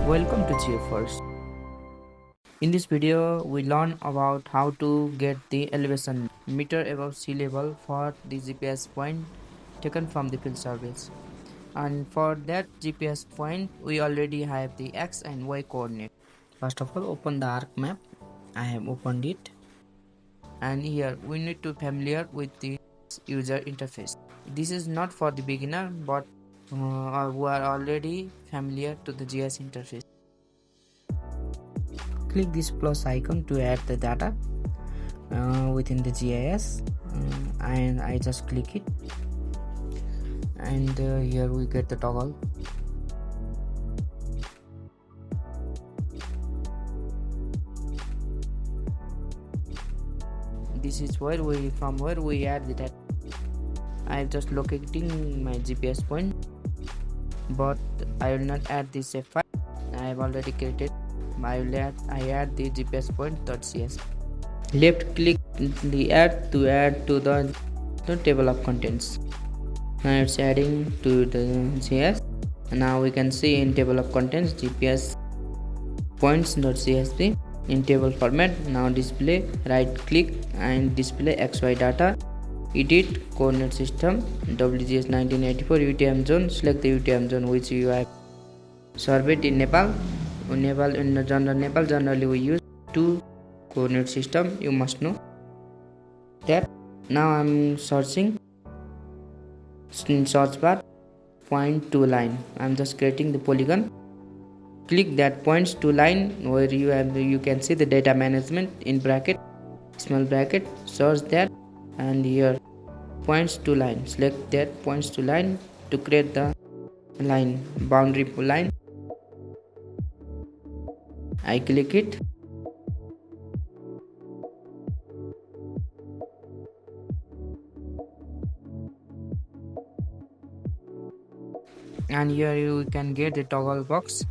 Welcome to GeoFirst. In this video, we learn about how to get the elevation meter above sea level for the GPS point taken from the field surveys. And for that GPS point, we already have the X and Y coordinate. First of all, open the ArcMap. I have opened it. And here, we need to familiar with the user interface. This is not for the beginner, but who are already familiar to the GIS interface. Click this plus icon to add the data within the GIS, and I just click it, and here we get the toggle. This is where we add the data. I am just locating my GPS point, but I will not add the save file. I have already created. I add the GPS point.cs. Left click the add to the table of contents. Now it's adding to the GIS. Now we can see in table of contents GPS points.csv in table format. Now display, right click and display XY data. Edit coordinate system WGS 1984 UTM zone. Select the UTM zone which you have surveyed in Nepal. In Nepal generally we use two coordinate system. You must know that. Now I'm searching in search bar point to line. I'm just creating the polygon. Click that points to line where you can see the data management in bracket, small bracket. Search that, and here points to line. Select that points to line to create the line, boundary line. I click it. And here you can get the toggle box,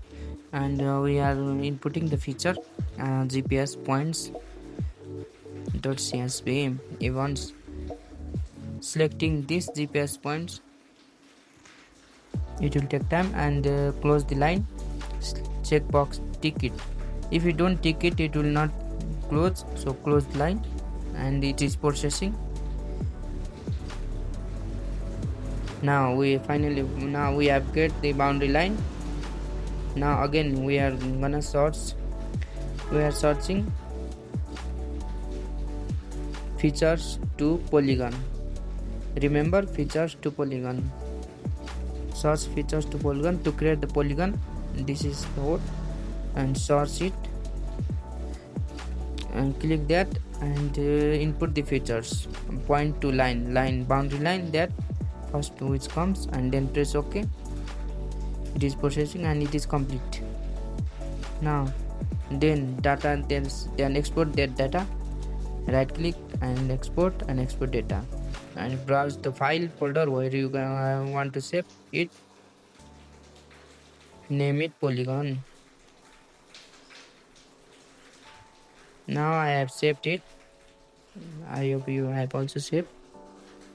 and we are inputting the feature GPS points.csv events. Selecting this GPS points, it will take time, and close the line. Checkbox tick it. If you don't tick it, it will not close, so close the line, and it is processing. Now we have get the boundary line. Now again we are gonna search. We are searching features to polygon. Remember, features to polygon. Search features to polygon to create the polygon. This is the code, and search it and click that, and input the features point to line boundary line, that first which comes, and then press OK. It is processing and it is complete. Now then data, then export that data. Right click and export data, and browse the file folder where you want to save it. Name it polygon. Now I have saved it. I hope you have also saved.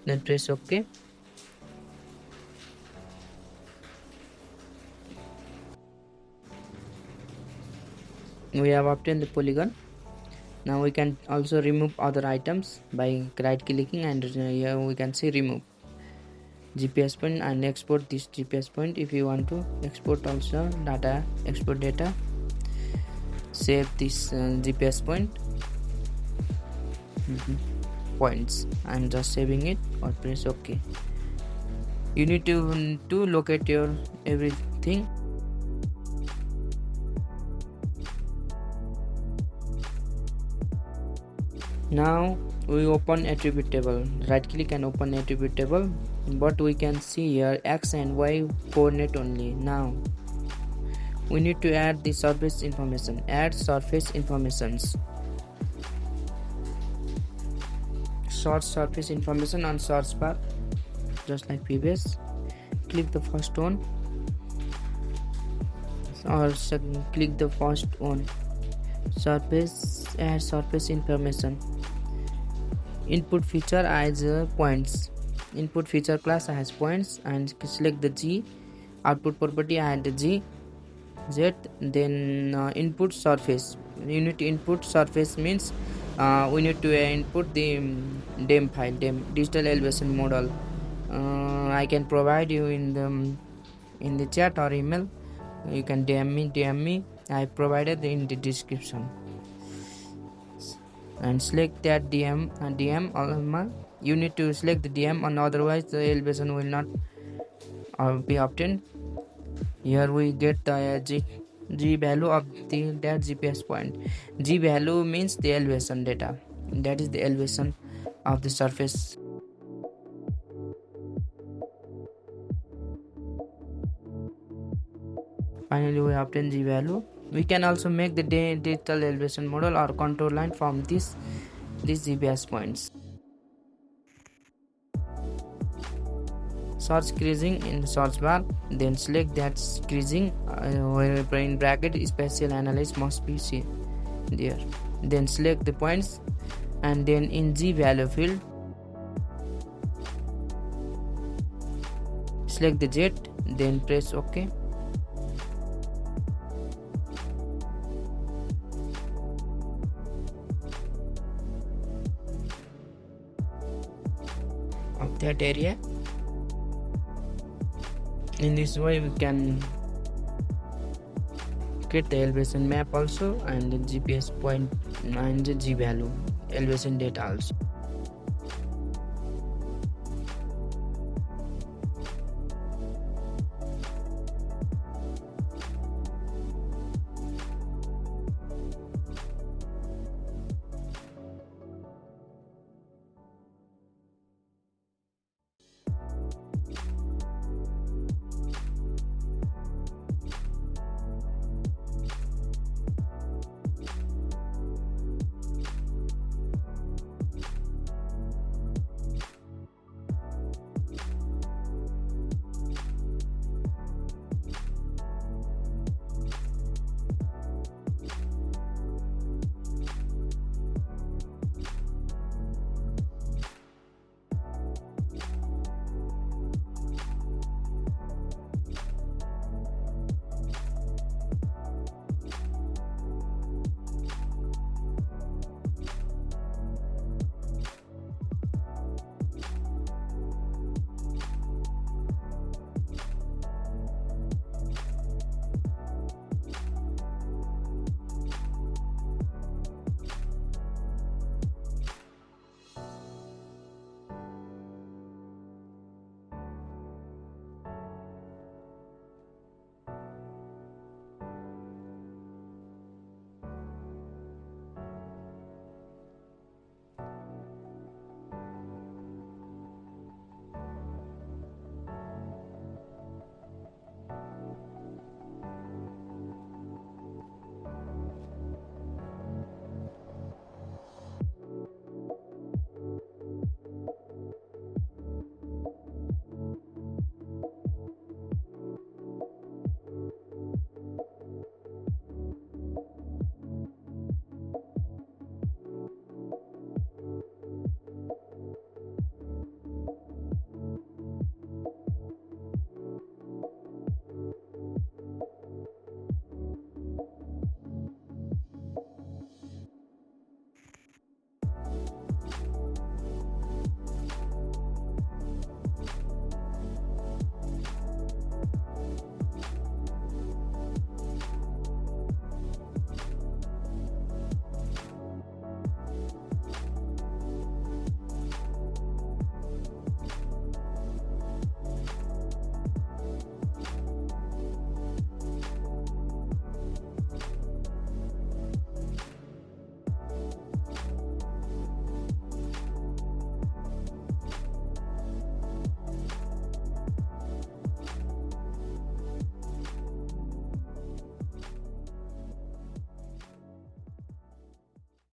Then press OK. We have obtained the polygon. Now we can also remove other items by right clicking, and here we can see remove GPS point and export this GPS point. If you want to export also data, export data, save this GPS point points. I'm just saving it, or press OK. You need to locate your everything. Now we open attribute table. Right click and open attribute table, but we can see here X and Y coordinate only. Now we need to add the surface information. Add surface informations. Search surface information on search bar, just like previous. Click the first one, or click the first one. Surface, add surface information. Input feature as points. Input feature class has points, and select the G. Output property, add the G. Z, then input surface. You need to input surface means we need to input the DEM file, DEM digital elevation model. I can provide you in the chat or email. You can DM me. I provided in the description. And select that DM. You need to select the DM, and otherwise the elevation will not be obtained. Here we get the G value of that GPS point. G value means the elevation data. That is the elevation of the surface. Finally, we obtain G value. We can also make the digital elevation model or contour line from these GPS points. Search creasing in the search bar, then select that creasing where in bracket spatial analysis must be seen there. Then select the points, and then in G value field select the Z, then press OK. Of that area. In this way we can get the elevation map also, and the GPS point and the G value elevation data also.